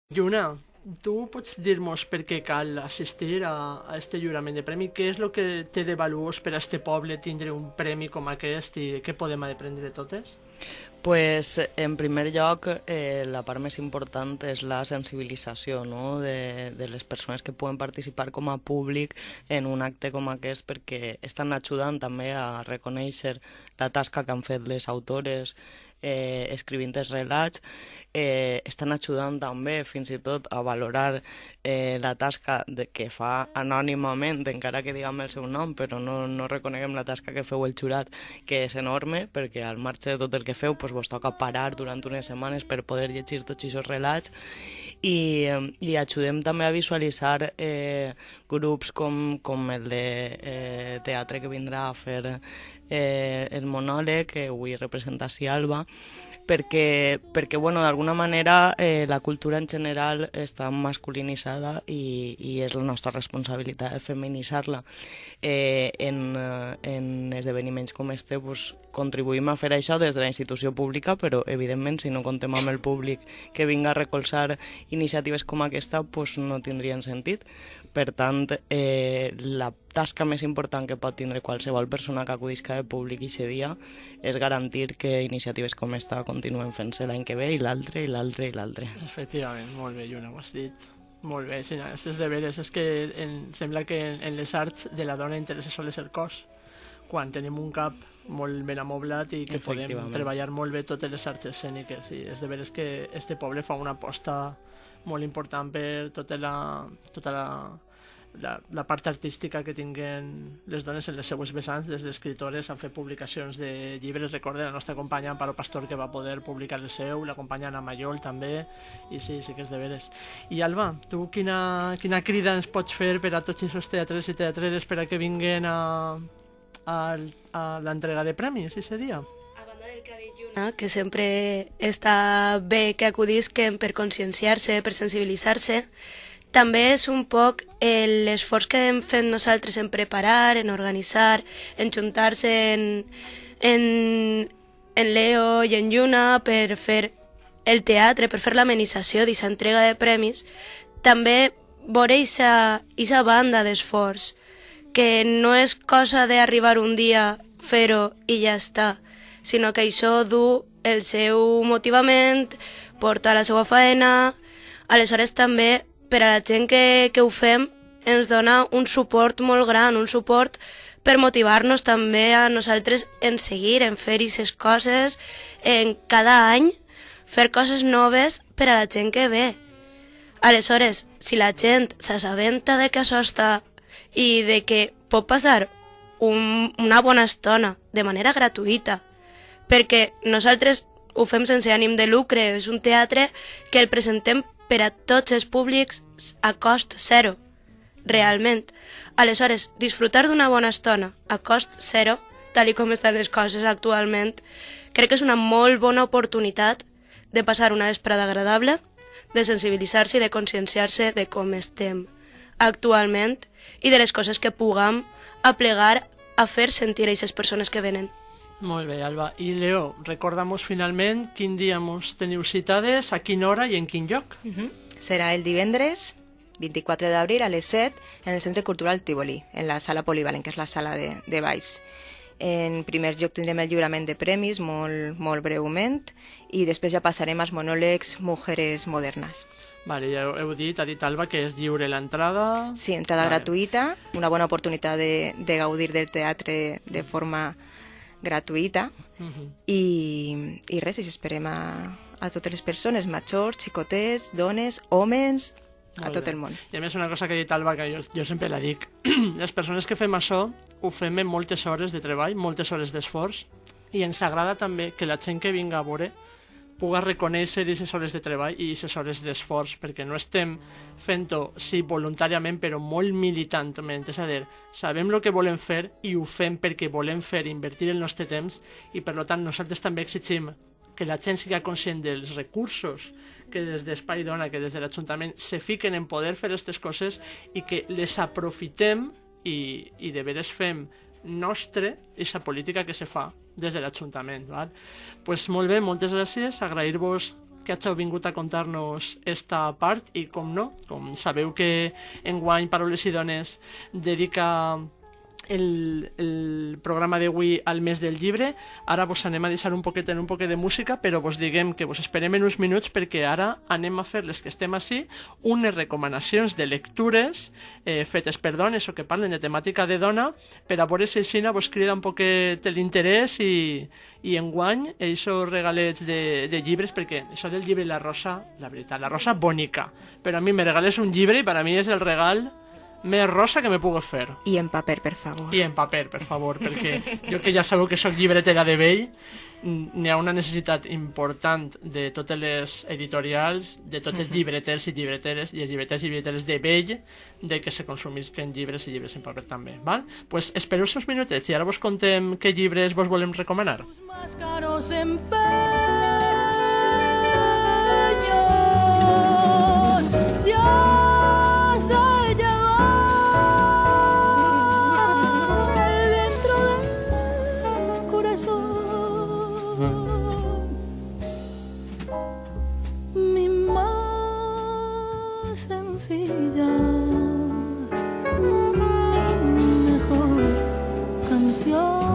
Lluna, tu pots dir-nos per què cal assistir a este lliurament de premi? Què és el que té de valuós per a este poble tindre un premi com aquest i què podem aprendre totes? Pues, en primer lloc, la part més important és la sensibilització, no? de les persones que poden participar com a públic en un acte com aquest, perquè estan ajudant també a reconèixer la tasca que han fet les autores escrivint els relats, estan ajudant també fins i tot a valorar la tasca que fa anònimament, encara que diguem el seu nom, però no reconeguem la tasca que feu el jurat, que és enorme, perquè al marge de tot el que feu vos toca parar durant unes setmanes per poder llegir tots aquests relats i ajudem també a visualitzar grups com el de teatre que vindrà a fer el monòleg, que avui representa Alba, perquè bueno, d'alguna manera la cultura en general està masculinitzada i és la nostra responsabilitat de feminitzar-la. En esdeveniments com este contribuïm a fer això des de la institució pública, però evidentment si no contem amb el públic que vinga a recolzar iniciatives com aquesta no tindrien sentit. Per tant, la tasca més important que pot tindre qualsevol persona que acudisca de públic aquest dia és garantir que iniciatives com esta continuen fent-se l'any que ve i l'altre, i l'altre, i l'altre. Efectivament, molt bé, Lluna, ho has dit. Molt bé, sí, és de veres, és que sembla que en les arts de la dona interessa sols el cos, quan tenim un cap molt ben amoblat i que podem treballar molt bé totes les arts escèniques. I és de veres que este poble fa una aposta molt important per tota la part artística que tinguen les dones en les seues vessants, des d'escritores a fer publicacions de llibres. Recorde la nostra companya Amparo Pastor, que va poder publicar el seu, la companya Ana Mayol també, i sí que és de veres. I Alba, tu quina crida ens pots fer per a tots aquests teatres i teatreres per a que vinguen a l'entrega de premis, si seria? Que sempre està bé que acudisquen per conscienciar-se, per sensibilitzar-se. També és un poc l'esforç que hem fet nosaltres en preparar, en organitzar, en juntar-se en Leo i en Lluna per fer el teatre, per fer l'amenització d'aquesta entrega de premis. També veure aquesta banda d'esforç, que no és cosa d'arribar un dia, fer-ho i ja està, sinó que això du el seu motivament, porta la seva feina. Aleshores també per a la gent que ho fem ens dona un suport molt gran, un suport per motivar-nos també a nosaltres en seguir, en fer aquestes coses, en cada any fer coses noves per a la gent que ve. Aleshores, si la gent s'assabenta de que això està i de que pot passar una bona estona de manera gratuïta, perquè nosaltres ho fem sense ànim de lucre, és un teatre que el presentem per a tots els públics a cost zero, realment. Aleshores, disfrutar d'una bona estona a cost zero, tal com estan les coses actualment, crec que és una molt bona oportunitat de passar una vesprada agradable, de sensibilitzar-se i de conscienciar-se de com estem actualment i de les coses que puguem aplegar a fer sentir a aquestes persones que venen. Molt bé, Alba. I Leo, recorda'm finalment quin dia mos teniu citades, a quina hora i en quin lloc. Serà el divendres 24 d'abril a les 7 en el Centre Cultural Tívoli, en la sala polivalent, que és la sala de baix. En primer lloc tindrem el lliurament de premis, molt breument, i després ja passarem als monòlegs Mujeres Modernas. Vale, ja heu dit, ha dit Alba, que és lliure l'entrada. Sí, entrada gratuïta, una bona oportunitat de gaudir del teatre de forma gratuïta, i res, esperem a totes les persones, majors, xicotets, dones, homes, a tot el món. I a més una cosa que ha dit Alba, que jo sempre la dic, les persones que fem això ho fem en moltes hores de treball, moltes hores d'esforç, i ens agrada també que la gent que vinga a veure puga reconèixer aquestes hores de treball i aquestes hores d'esforç, perquè no estem fent-ho, sí, voluntàriament, però molt militantment. És a dir, sabem el que volem fer i ho fem perquè volem fer, invertir el nostre temps, i per tant nosaltres també exigim que la gent sigui conscient dels recursos que des d'Espai Dona, que des de l'Ajuntament se fiquen en poder fer aquestes coses i que les aprofitem i de veres fem nostre aquesta política que se fa des de l'Ajuntament. Pues molt bé, moltes gràcies, agrair-vos que hàgiu vingut a contar-nos esta part i, com no, com sabeu que enguany Paraules i Dones dedica el programa d'avui al mes del llibre, ara vos anem a deixar un poquet de música, però vos diguem que vos esperem en uns minuts perquè ara anem a fer les que estem així unes recomanacions de lectures fetes per dones o que parlen de temàtica de dona per a veure si així vos crida un poquet l'interès i enguany aquests regalets de llibres, perquè això del llibre i la rosa, la veritat, la rosa bonica, però a mi me regales un llibre i per a mi és el regal més rosa que me pugues fer. I en paper, per favor. I en paper, per favor, perquè jo que ja sabeu que sóc llibretera de vell, n'hi ha una necessitat important de totes les editorials, de tots els llibreters i llibreteres, i els llibreters i llibreteres de vell, de que se consumisquen llibres i llibres en paper també. Val? Pues espereu uns minutets i ara vos contem què llibres vos volem recomanar. Más caros empeños, ya has de llegar dentro del corazón. Mi más sencilla, mi mejor canción.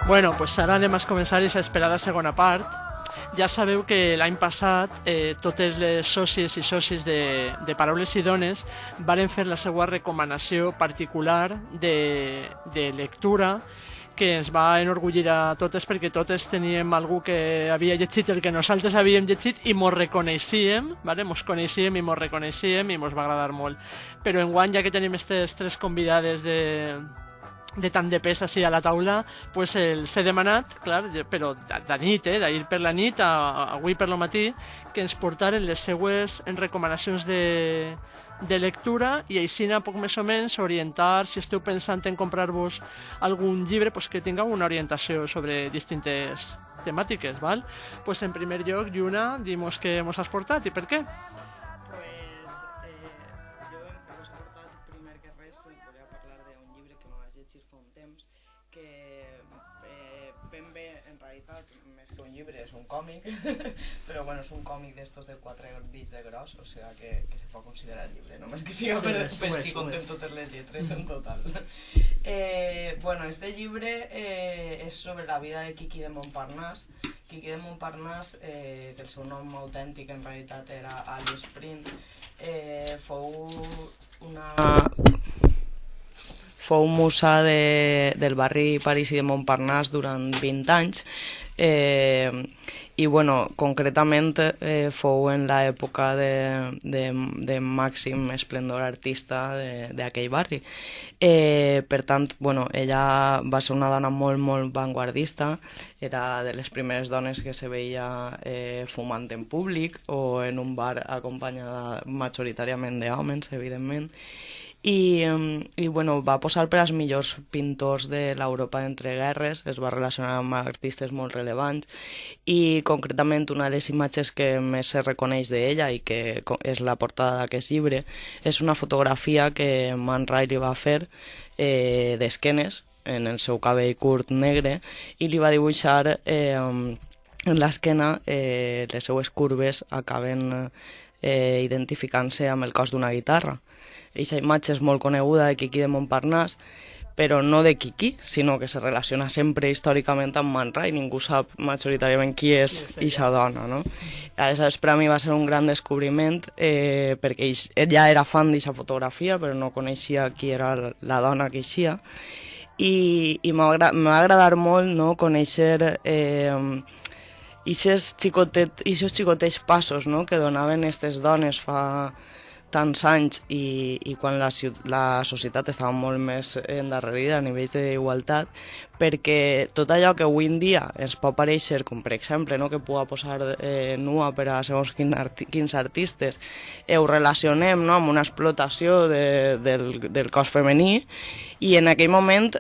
Bueno, pues ara anem a començar aquesta esperada segona part. Ja sabeu que l'any passat totes les sòcies i socis de Paraules i Dones varen fer la seva recomanació particular de lectura que ens va enorgullir a totes perquè totes teníem algú que havia llegit el que nosaltres havíem llegit i mos reconeixíem, ¿vale? Mos coneixíem i mos reconeixíem i mos va agradar molt. Però enguany, ja que tenim aquestes tres convidades de tant de pes així a la taula, pues els he demanat, clar, però de nit, d'ahir per la nit a avui per la matí, que ens portaren les seues recomanacions de de lectura i així a poc més o menys orientar, si esteu pensant en comprar-vos algun llibre, pues que tingueu una orientació sobre distintes temàtiques, val? Pues en primer lloc, Lluna, dimos què mos has portat i per què? Jo us he portat primer que res volia parlar d'un llibre que me vaig llegir fa un temps que ben bé en realitat més que un llibre és un còmic però bueno, és un còmic d'estos de 4 dits de gros, o sigui que se pot considerar llibre, només que siga per si contem totes les lletres en total. Bueno, este llibre és sobre la vida de Quiqui de Montparnasse. Quiqui de Montparnasse, que el seu nom autèntic en realitat era Alice Sprint, fou musa del barri parisí de Montparnasse durant 20 anys i bueno, concretament fou en l'època de màxim esplendor artista d'aquell barri. Per tant, bueno, ella va ser una dona molt, molt vanguardista, era de les primeres dones que se veia fumant en públic o en un bar acompanyada majoritàriament d'homes, evidentment. I bueno, va posar per als millors pintors de l'Europa entre guerres, es va relacionar amb artistes molt rellevants i concretament una de les imatges que més se reconeix d'ella i que és la portada d'aquest llibre és una fotografia que Man Ray li va fer d'esquenes en el seu cabell curt negre i li va dibuixar en l'esquena les seues curves acaben identificant-se amb el cos d'una guitarra. Eixa imatge és molt coneguda de Quiqui de Montparnasse, però no de Quiqui, sinó que se relaciona sempre històricament amb Man Ray. Ningú sap majoritàriament qui és eixa dona, no? Aleshores, per a mi va ser un gran descobriment, perquè ella era fan d'eixa fotografia, però no coneixia qui era la dona que eixia, i m'ha agradat molt, no?, conèixer eixos xicotets passos, no?, que donaven aquestes dones fa tants anys i quan la societat estava molt més endarrerida a nivell d'igualtat, perquè tot allò que avui en dia ens pot parèixer, com per exemple, no, que pugui posar nua per a segons quins artistes, ho relacionem, no, amb una explotació del cos femení, i en aquell moment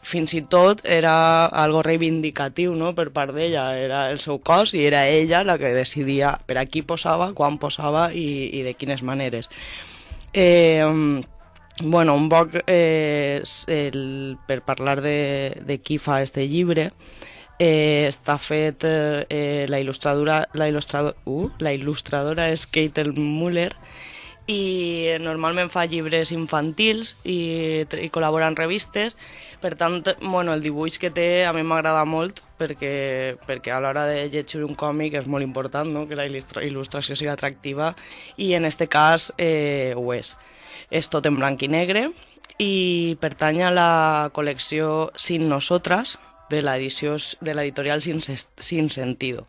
fins i tot era algo reivindicatiu, no, per part d'ella, era el seu cos i era ella la que decidia per a qui posava, quan posava i de quines maneres. Bueno, un poc per parlar de qui fa este llibre, està fet la il·lustradora és Keitel Muller i normalment fa llibres infantils i col·labora en revistes. Per tant, bueno, el dibuix que té a mi m'agrada molt perquè a l'hora de llegir un còmic és molt important, no?, que la il·lustració sigui atractiva i en este cas ho és. És tot en blanc i negre i pertany a la col·lecció Sin Nosotras de l'editorial Sin Sentido.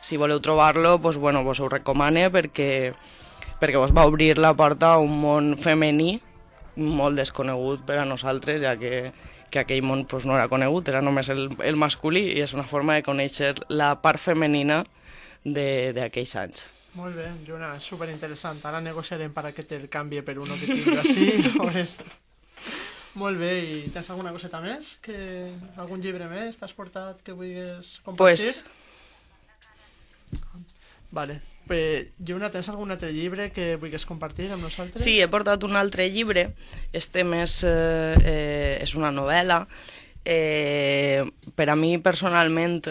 Si voleu trobar-lo, pues, bueno, vos ho recomane perquè vos va obrir la porta a un món femení molt desconegut per a nosaltres, ja que aquell món pues, no era conegut, era només el masculí i és una forma de conèixer la part femenina d'aquells anys. Molt bé, Lluna, és superinteressant. Ara negociarem per a que te'l canvi per uno que tinc així. Molt bé, i tens alguna coseta més? Algun llibre més t'has portat que vulguis compartir? Vale. Lluna, tens algun altre llibre que vulguis compartir amb nosaltres? Sí, he portat un altre llibre. Este més és una novel·la. Per a mi, personalment,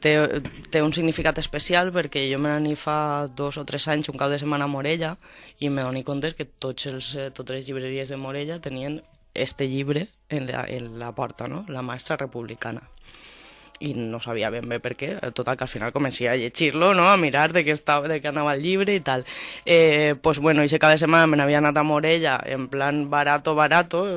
té un significat especial perquè jo me n'anir fa 2 o 3 anys un cap de setmana a Morella i me dono compte que totes les llibreries de Morella tenien este llibre en la porta, no? La Maestra Republicana. I no sabia ben bé per què, total que al final comencé a llegir-lo, no?, a mirar de què anava el llibre i tal. Pues bueno, i cada setmana me n'havia anat a Morella en plan barato,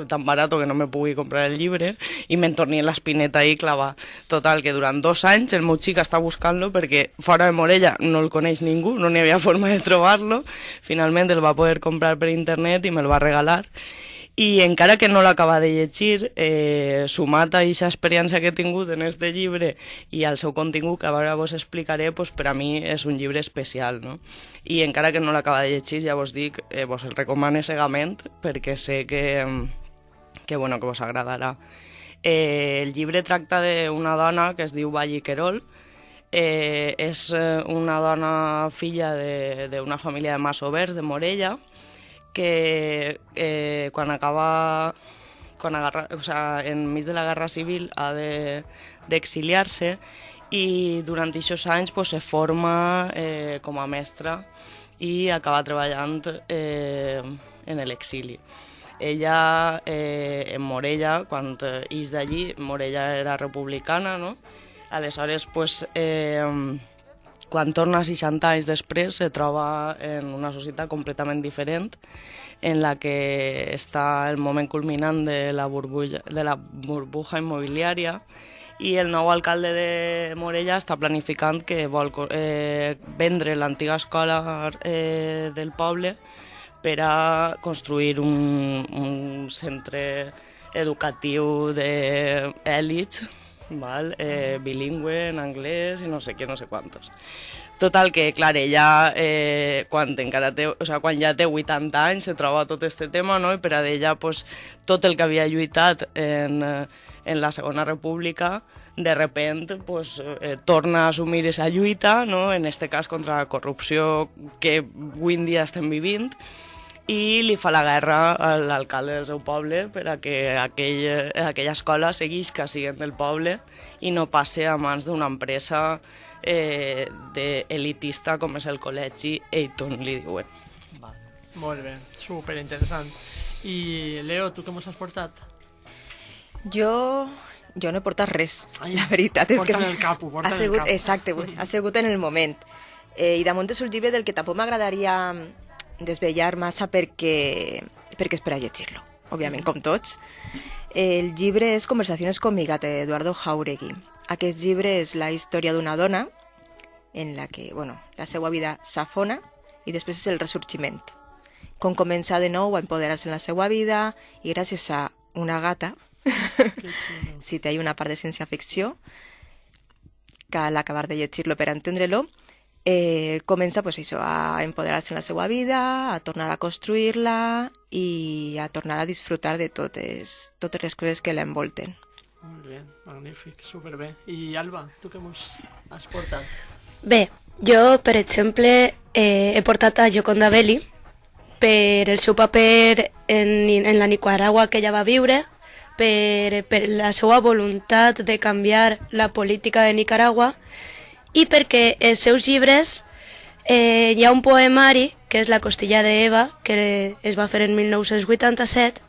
tan barato que no me pugui comprar el llibre i me'n torni en l'espineta ahí clavar. Total, que durant 2 anys el meu xic està buscant-lo perquè fora de Morella no el coneix ningú, no n'hi havia forma de trobar-lo. Finalment el va poder comprar per internet i me'l va regalar. I encara que no l'acaba de llegir, sumat a aquesta experiència que he tingut en este llibre i al seu contingut, que ara vos explicaré, pues, per a mi és un llibre especial, no? I encara que no l'acaba de llegir, ja vos dic, vos el recomano cegament, perquè sé que vos agradarà. El llibre tracta d'una dona que es diu Valli Querol. És una dona filla d'una família de masovers de Morella, que enmig de la Guerra Civil ha d'exiliar-se i durant aquests anys pues, se forma com a mestra i acaba treballant en l'exili. Ella, en Morella, quan ix d'allí, Morella era republicana, no? Aleshores, pues, quan torna 60 anys després, se troba en una societat completament diferent, en la que està el moment culminant de la burbuja immobiliària, i el nou alcalde de Morella està planificant que vol vendre l'antiga escola del poble per a construir un centre educatiu d'èlits, bilingüe en anglès i no sé què, no sé quantos. Total, que clar, ella quan ja té 80 anys se troba tot este tema, no? I per a ella pues, tot el que havia lluitat en la Segona República de repent pues, torna a assumir aquesta lluita, no? En este cas contra la corrupció que avui en dia estem vivint, i li fa la guerra a l'alcalde del seu poble per a que aquella escola seguisca sent del poble i no passe a mans d'una empresa elitista com és el col·legi Eton, li diuen. Molt bé, superinteressant. I Leo, tu què mos has portat? Jo no he portat res, Ai, la veritat és que porta'n el capo, porta'n el capo. Exacte, ha sigut en el moment. I damunt és un llibre del que tampoc m'agradaria desvetllar massa perquè és per a llegir-lo, òbviament, com tots. El llibre és Conversaciones con mi gata, d'Eduardo Jauregui. Aquest llibre és la història d'una dona en la que, la seva vida s'afona i després és el ressorgiment. Com comença de nou a empoderar-se en la seva vida i gràcies a una gata, si té una part de ciència-ficció, cal acabar de llegir-lo per entendre-lo, comença pues, això, a empoderar-se en la seva vida, a tornar a construir-la i a tornar a disfrutar de totes les coses que l'envolten. Molt bé, magnífic, superbé. I Alba, tu què mos has portat? Bé, jo, per exemple, he portat a Gioconda Belli per el seu paper en la Nicaragua que ella va viure, per la seva voluntat de canviar la política de Nicaragua i perquè els seus llibres hi ha un poemari, que és La costilla d'Eva, que es va fer en 1987,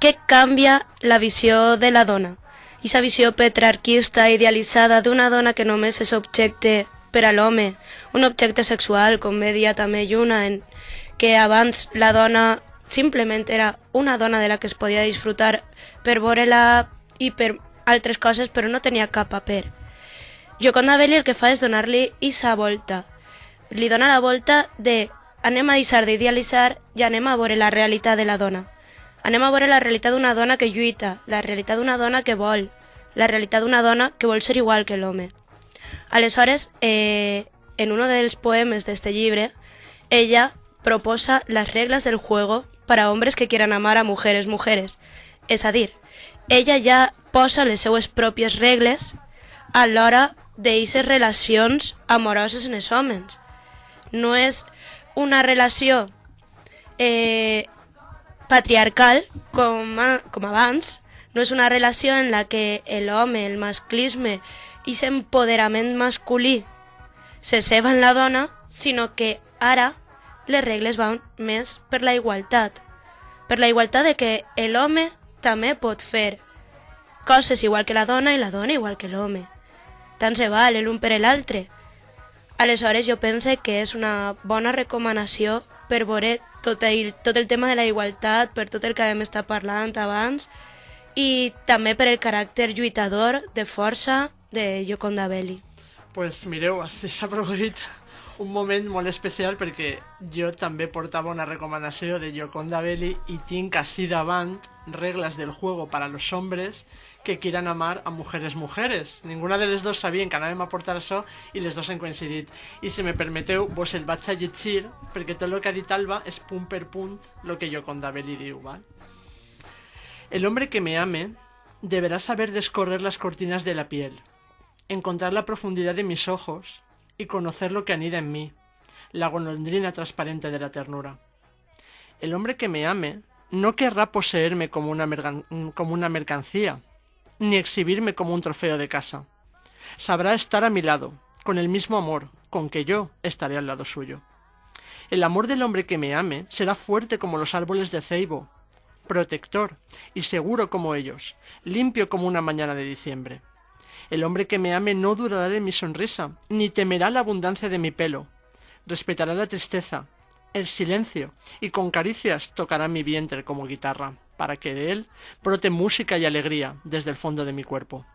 que canvia la visió de la dona. I la visió patriarquista idealitzada d'una dona que només és objecte per a l'home, un objecte sexual, com bé dia també Lluna, en que abans la dona simplement era una dona de la que es podia disfrutar per veure-la i per altres coses, però no tenia cap paper. Gioconda Belli el que fa és donar-li aquesta volta. Li dona la volta de anem a deixar d'idealitzar i anem a veure la realitat de la dona. Anem a veure la realitat d'una dona que lluita, la realitat d'una dona que vol, la realitat d'una dona que vol ser igual que l'home. Aleshores, en un dels poemes d'este llibre, ella proposa las reglas del juego para hombres que quieran amar a mujeres. És a dir, ella ja posa les seues pròpies regles a l'hora d'eixes relacions amoroses en els homes. No és una relació patriarcal com abans, no és una relació en la que l'home, el masclisme i l'empoderament masculí se ceba en la dona, sinó que ara les regles van més per la igualtat de que l'home també pot fer coses igual que la dona i la dona igual que l'home. Tant se val l'un per l'altre. Aleshores jo pense que és una bona recomanació per veure tot el tema de la igualtat, per tot el que hem estat parlant abans i també per el caràcter lluitador de força de Gioconda Belli. Pues mireu, s'ha produït un moment molt especial perquè jo també portava una recomanació de Gioconda Belli i tinc així davant reglas del juego para los hombres que quieran amar a mujeres. Ninguna de les dos sabien que anàvem a portar això i les dos han coincidit. I si me permeteu, vos el vaig a llegir perquè tot el que ha dit Alba és punt per punt el que Gioconda Belli diu, ¿vale? El hombre que me ame deberá saber descorrer las cortinas de la piel, encontrar la profundidad de mis ojos y conocer lo que anida en mí, la golondrina transparente de la ternura. El hombre que me ame no querrá poseerme como una mercancía, ni exhibirme como un trofeo de casa. Sabrá estar a mi lado, con el mismo amor con que yo estaré al lado suyo. El amor del hombre que me ame será fuerte como los árboles de ceibo, protector y seguro como ellos, limpio como una mañana de diciembre. El hombre que me ame no durará en mi sonrisa, ni temerá la abundancia de mi pelo. Respetará la tristeza, el silencio, y con caricias tocará mi vientre como guitarra, para que de él brote música y alegría desde el fondo de mi cuerpo.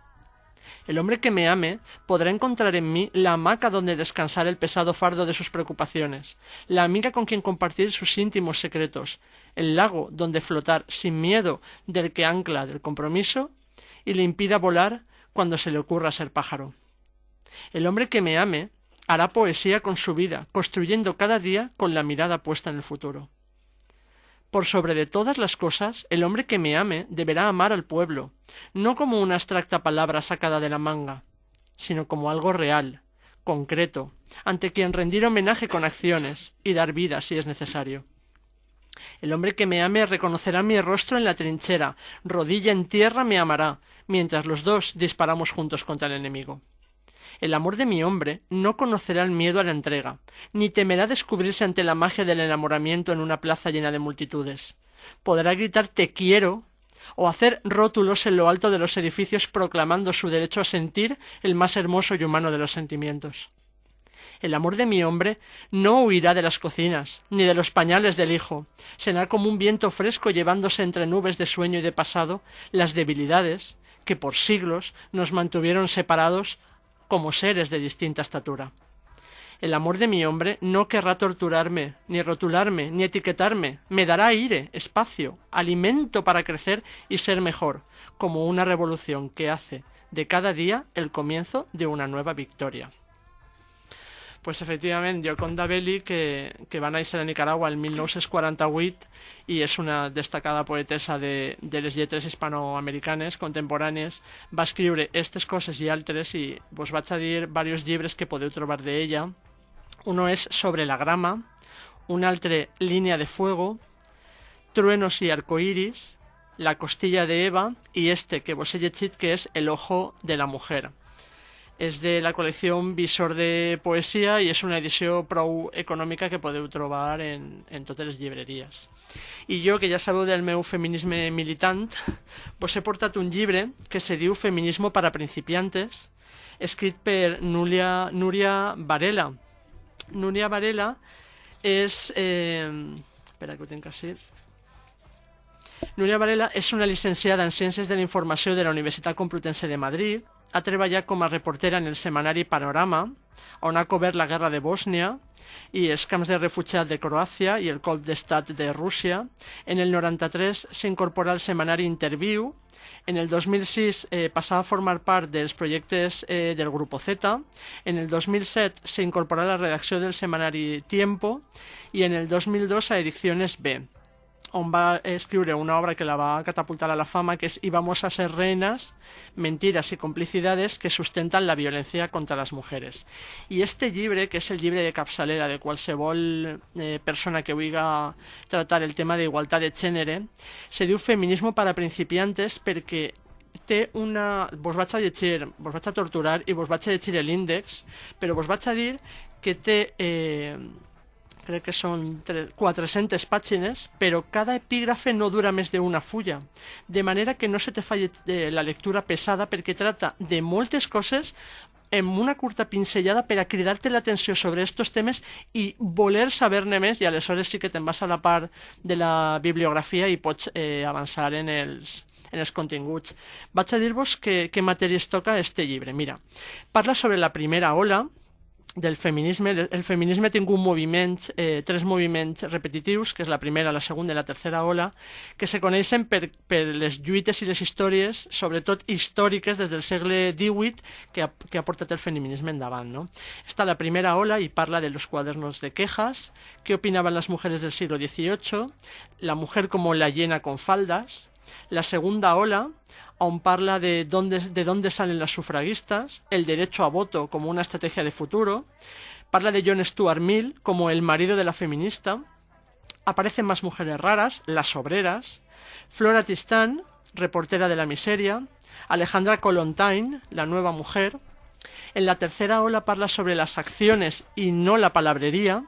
El hombre que me ame podrá encontrar en mí la hamaca donde descansar el pesado fardo de sus preocupaciones, la amiga con quien compartir sus íntimos secretos, el lago donde flotar sin miedo del que ancla del compromiso y le impida volar cuando se le ocurra ser pájaro. El hombre que me ame hará poesía con su vida, construyendo cada día con la mirada puesta en el futuro. Por sobre de todas las cosas, el hombre que me ame deberá amar al pueblo, no como una abstracta palabra sacada de la manga, sino como algo real, concreto, ante quien rendir homenaje con acciones y dar vida si es necesario. El hombre que me ame reconocerá mi rostro en la trinchera, rodilla en tierra me amará, mientras los dos disparamos juntos contra el enemigo. El amor de mi hombre no conocerá el miedo a la entrega, ni temerá descubrirse ante la magia del enamoramiento en una plaza llena de multitudes. Podrá gritar «te quiero» o hacer rótulos en lo alto de los edificios proclamando su derecho a sentir el más hermoso y humano de los sentimientos. El amor de mi hombre no huirá de las cocinas, ni de los pañales del hijo. Será como un viento fresco llevándose entre nubes de sueño y de pasado las debilidades que por siglos nos mantuvieron separados como seres de distinta estatura. El amor de mi hombre no querrá torturarme, ni rotularme, ni etiquetarme. Me dará aire, espacio, alimento para crecer y ser mejor, como una revolución que hace de cada día el comienzo de una nueva victoria. Pues efectivament, Gioconda Belli, que va néixer a Nicaragua el 1948 i és una destacada poetessa de les lletres hispanoamericanes contemporànies, va escriure aquestes coses i altres i vos vaig a dir diversos llibres que podeu trobar d'ella. Uno és Sobre la grama, un altre Línea de fuego, Truenos y arcoíris, La costilla de Eva i este que vos he llegit que és El ojo de la mujer. És de la col·lecció Visor de Poesia i és una edició prou econòmica que podeu trobar en totes les llibreries. I jo, que ja sabeu del meu feminisme militant, vos he portat un llibre que se diu Feminismo para principiantes, escrit per Núria Varela. Núria Varela és... espera, que ho tinc així. Núria Varela és una llicenciada en Ciències de la Informació de la Universitat Complutense de Madrid. Ha treballat com a reportera en el setmanari Panorama, on ha cobert la guerra de Bòsnia i els camps de refugiats de Croàcia i el colp d'estat de Rússia. En el 93 s'incorporà al setmanari Interview. En el 2006 passava a formar part dels projectes del Grupo Z. En el 2007 s'incorporà a la redacció del setmanari Tiempo i en el 2002 a Ediciones B, on va escriure una obra que la va catapultar a la fama, que és Íbamos a ser reinas, mentiras y complicidades que sustentan la violencia contra las mujeres. I este llibre, que és el llibre de capçalera de qualsevol persona que vulgui tratar el tema d'igualtat de gènere, se diu Feminismo para principiantes perquè té una... Vos vaig a llegir, vos vaig a torturar i vos vaig a llegir l'índex, però vos vaig a dir que té... crec que són 400 pàgines, però cada epígrafe no dura més d'una fulla, de manera que no se te faci la lectura pesada perquè trata de moltes coses amb una curta pinzellada per a cridar-te l'atenció sobre aquests temes i voler saber-ne més, i aleshores sí que te'n vas a la part de la bibliografia i pots avançar en els continguts. Vaig a dir-vos què matèries toca este llibre. Mira, parla sobre la primera ola, del feminisme. El feminisme té un moviment, tres moviments repetitius, que és la primera, la segona i la tercera ola, que se coneixen per les lluites i les històries, sobretot històriques des del segle XVIII, que ha portat el feminisme endavant, ¿no? Està la primera ola i parla de los cuadernos de quejas, qué opinaban las mujeres del siglo XVIII, la mujer como la hiena con faldas. La segunda ola, aún parla de dónde salen las sufragistas, el derecho a voto como una estrategia de futuro, parla de John Stuart Mill como el marido de la feminista, aparecen más mujeres raras, las obreras, Flora Tristan, reportera de la miseria, Alejandra Kollontai, la nueva mujer. En la tercera ola parla sobre las acciones y no la palabrería,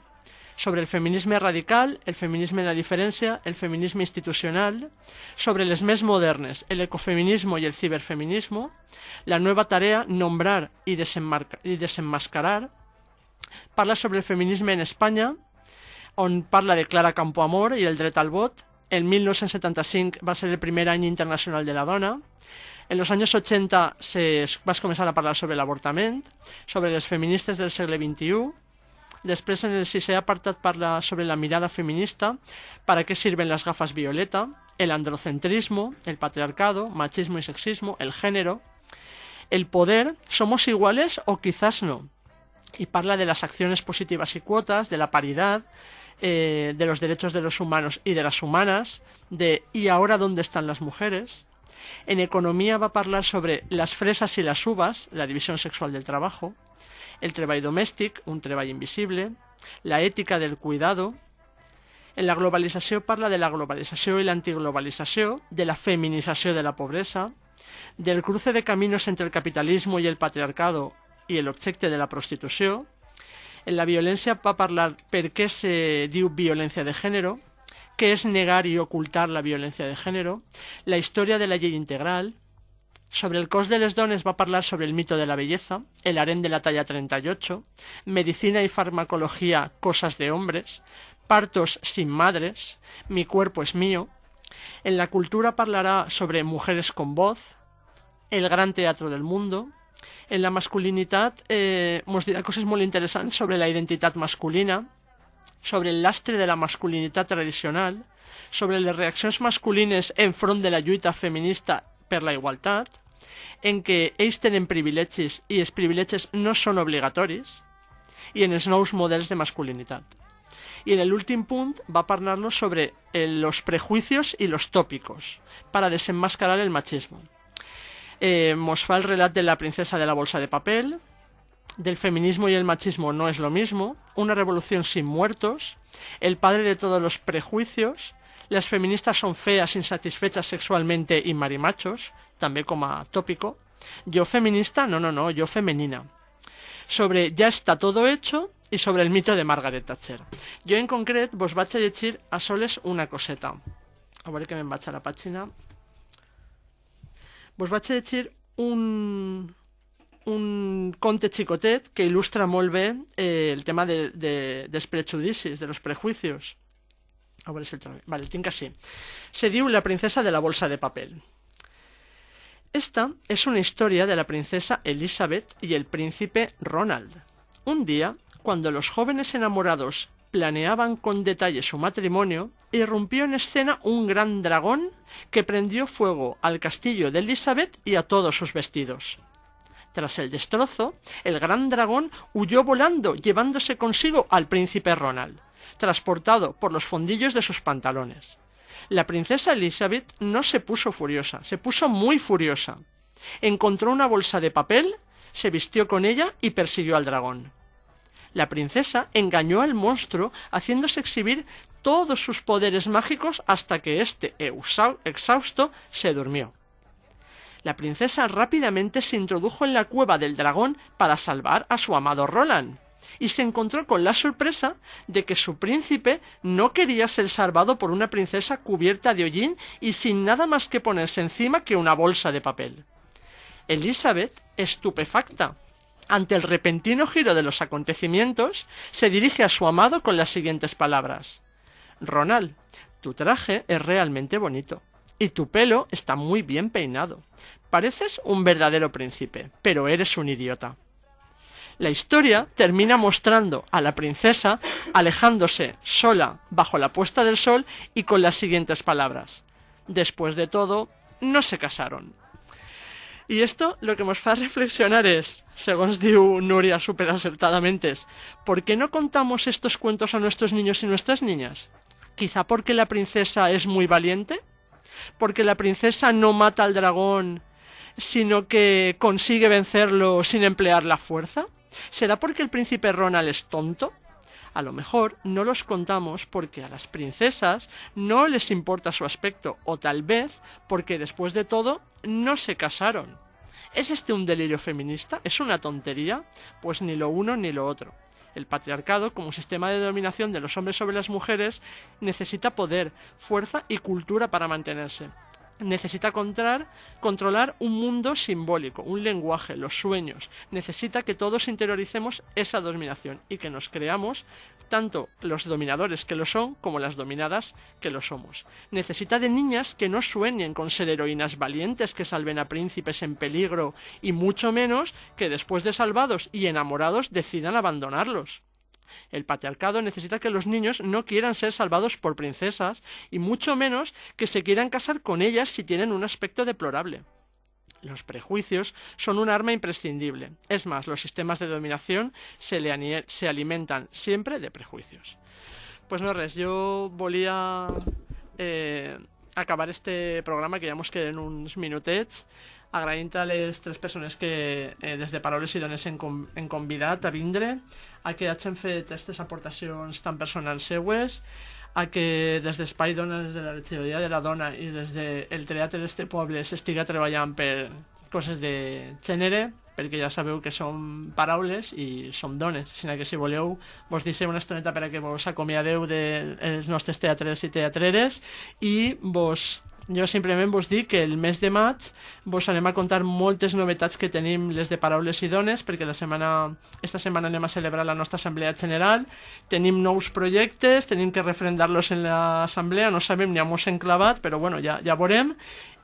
sobre el feminisme radical, el feminisme en la diferència, el feminisme institucional, sobre les més modernes, el ecofeminismo y el ciberfeminismo, la nueva tarea, nombrar y desenmascarar, parla sobre el feminisme en Espanya, on parla de Clara Campoamor i el dret al vot. El 1975 va ser el primer any internacional de la dona. En los años 80 va començar a parlar sobre l'avortament, sobre les feministes del segle XXI. Després, en el sisè apartat, parla sobre la mirada feminista, para qué sirven las gafas violeta, el androcentrismo, el patriarcado, machismo y sexismo, el género, el poder, somos iguales o quizás no. Y parla de las acciones positivas y cuotas, de la paridad, de los derechos de los humanos y de las humanas, de ¿y ahora dónde están las mujeres? En economía va a parlar sobre las fresas y las uvas, la división sexual del trabajo, el treball domèstic, un treball invisible, la ètica del cuidado. En la globalització parla de la globalització i l'antiglobalització, de la feminització de la pobresa, del cruce de caminos entre el capitalismo y el patriarcado i el objecte de la prostitució. En la violència va parlar per què se diu violència de género, què és negar i ocultar la violència de género, la història de la llei integral. Sobre el cos de les dones va parlar sobre el mito de la belleza, el harén de la talla 38, medicina y farmacología, cosas de hombres, partos sin madres, mi cuerpo es mío. En la cultura parlará sobre mujeres con voz, el gran teatro del mundo. En la masculinitat nos dirà coses molt interessants sobre la identitat masculina, sobre el lastre de la masculinitat tradicional, sobre les reaccions masculines enfront de la lluita feminista per la igualtat, en què ells tenen privilegis i els privilegis no són obligatoris, i en els nous models de masculinitat. Y en el últim punt va parlar-nos sobre los prejuicios y los tópicos para desenmascarar el machismo. Nos fa el relat de la princesa de la bolsa de papel, del feminismo y el machismo no es lo mismo, una revolución sin muertos, el padre de todos los prejuicios, las feministas son feas, insatisfechas sexualmente y marimachos, també com a tópico. Yo feminista, no, yo femenina. Sobre ya está todo hecho y sobre el mito de Margaret Thatcher. Jo en concret vos vaig a llegir a soles una coseta. A veure que me'n vaig a la pàgina. Vos vaig a llegir un conte xicotet que il·lustra molt bé el tema dels prejudicis, de los prejuicios. A veure si el trobo. Vale, el tinc així. Se diu La princesa de la bolsa de papel. Esta es una historia de la princesa Elizabeth y el príncipe Ronald. Un día, cuando los jóvenes enamorados planeaban con detalle su matrimonio, irrumpió en escena un gran dragón que prendió fuego al castillo de Elizabeth y a todos sus vestidos. Tras el destrozo, el gran dragón huyó volando, llevándose consigo al príncipe Ronald, transportado por los fondillos de sus pantalones. La princesa Elizabeth no se puso furiosa, se puso muy furiosa. Encontró una bolsa de papel, se vistió con ella y persiguió al dragón. La princesa engañó al monstruo haciéndose exhibir todos sus poderes mágicos hasta que este, exhausto, se durmió. La princesa rápidamente se introdujo en la cueva del dragón para salvar a su amado Roland, y se encontró con la sorpresa de que su príncipe no quería ser salvado por una princesa cubierta de hollín y sin nada más que ponerse encima que una bolsa de papel. Elizabeth, estupefacta ante el repentino giro de los acontecimientos, se dirige a su amado con las siguientes palabras: Ronald, tu traje es realmente bonito y tu pelo está muy bien peinado. Pareces un verdadero príncipe, pero eres un idiota. La historia termina mostrando a la princesa alejándose sola bajo la puesta del sol y con las siguientes palabras: después de todo, no se casaron. I esto lo que nos fa reflexionar es, segons diu Núria superacertadamente, es ¿por qué no contamos estos cuentos a nuestros niños y nuestras niñas? ¿Quizá porque la princesa es muy valiente? ¿Porque la princesa no mata al dragón, sino que consigue vencerlo sin emplear la fuerza? ¿Será porque el príncipe Ronald es tonto? A lo mejor no los contamos porque a las princesas no les importa su aspecto, o tal vez porque después de todo no se casaron. ¿Es este un delirio feminista? ¿Es una tontería? Pues ni lo uno ni lo otro. El patriarcado, como sistema de dominación de los hombres sobre las mujeres, necesita poder, fuerza y cultura para mantenerse. Necesita controlar un mundo simbólico, un lenguaje, los sueños. Necesita que todos interioricemos esa dominación y que nos creamos tanto los dominadores que lo son como las dominadas que lo somos. Necesita de niñas que no sueñen con ser heroínas valientes que salven a príncipes en peligro y mucho menos que después de salvados y enamorados decidan abandonarlos. El patriarcado necesita que los niños no quieran ser salvados por princesas y mucho menos que se quieran casar con ellas si tienen un aspecto deplorable. Los prejuicios son un arma imprescindible. Es más, los sistemas de dominación se alimentan siempre de prejuicios. Pues no res, jo volia acabar este programa, que ja mos queden uns minutets, agraint a les 3 persones que des de Paraules i Dones hem convidat a vindre, a que hagin fet aquestes aportacions tan personals seues, a que des d'Espai Dona, des de la regidoria de la dona i des del teatre d'este poble s'estiga treballant per coses de gènere, perquè ja sabeu que som paraules i som dones, sinó que si voleu vos deixem una estoneta per a que vos acomiadeu dels nostres teatres i teatreres i jo simplement vos dic que el mes de maig vos anem a contar moltes novetats que tenim les de Paraules i Dones, perquè esta setmana anem a celebrar la nostra assemblea general, tenim nous projectes, tenim que refrendar-los en l'assemblea, no sabem ni a mos enclavat, però bueno, ja veurem,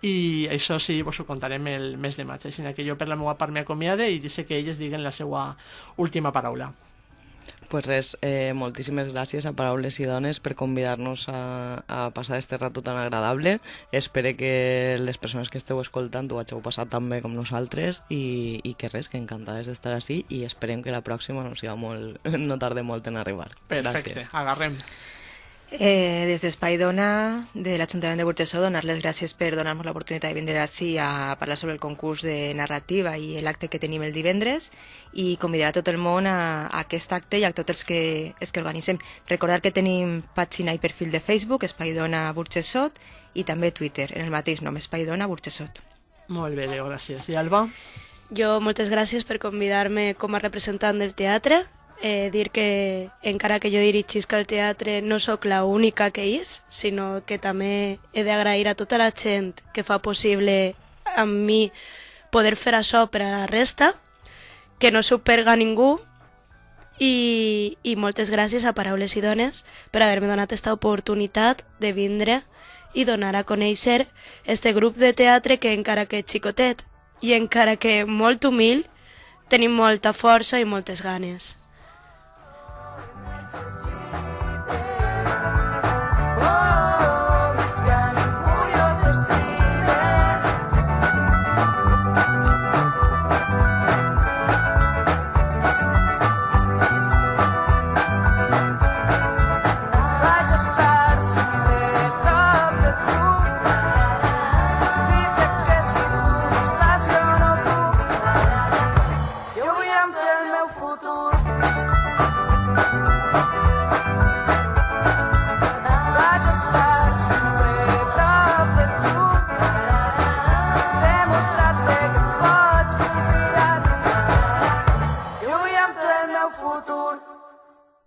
i això sí, vos ho contarem el mes de maig, així que jo per la meva part m'acomiade i deixe que elles diguen la seva última paraula. Pues res, moltíssimes gràcies a Paraules i Dones per convidar-nos a passar este rato tan agradable. Espero que les persones que esteu escoltant ho hàgiu passat tan bé com nosaltres i que res, que encantades d'estar així i esperem que la pròxima no tarde molt en arribar. Perfecte, gràcies. agarrem. Des d'Espai Dona de l'Ajuntament de Burjassot, donar les gràcies per donar-nos l'oportunitat de vindre així a parlar sobre el concurs de narrativa i l'acte que tenim el divendres i convidar a tot el món a aquest acte i a tots els que organitzem. Recordar que tenim pàgina i perfil de Facebook, Espai Dona Burjassot, i també Twitter, en el mateix nom, Espai Dona Burjassot. Molt bé, Leo, gràcies. I Alba? Jo moltes gràcies per convidar-me com a representant del teatre. Dir que encara que jo dirigisc el teatre no sóc la única que és, sinó que també he d'agrair a tota la gent que fa possible amb mi poder fer això per a la resta, que no s'ho perga ningú i moltes gràcies a Paraules i Dones per haver-me donat aquesta oportunitat de vindre i donar a conèixer este grup de teatre que encara que xicotet i encara que molt humil tenim molta força i moltes ganes. Futur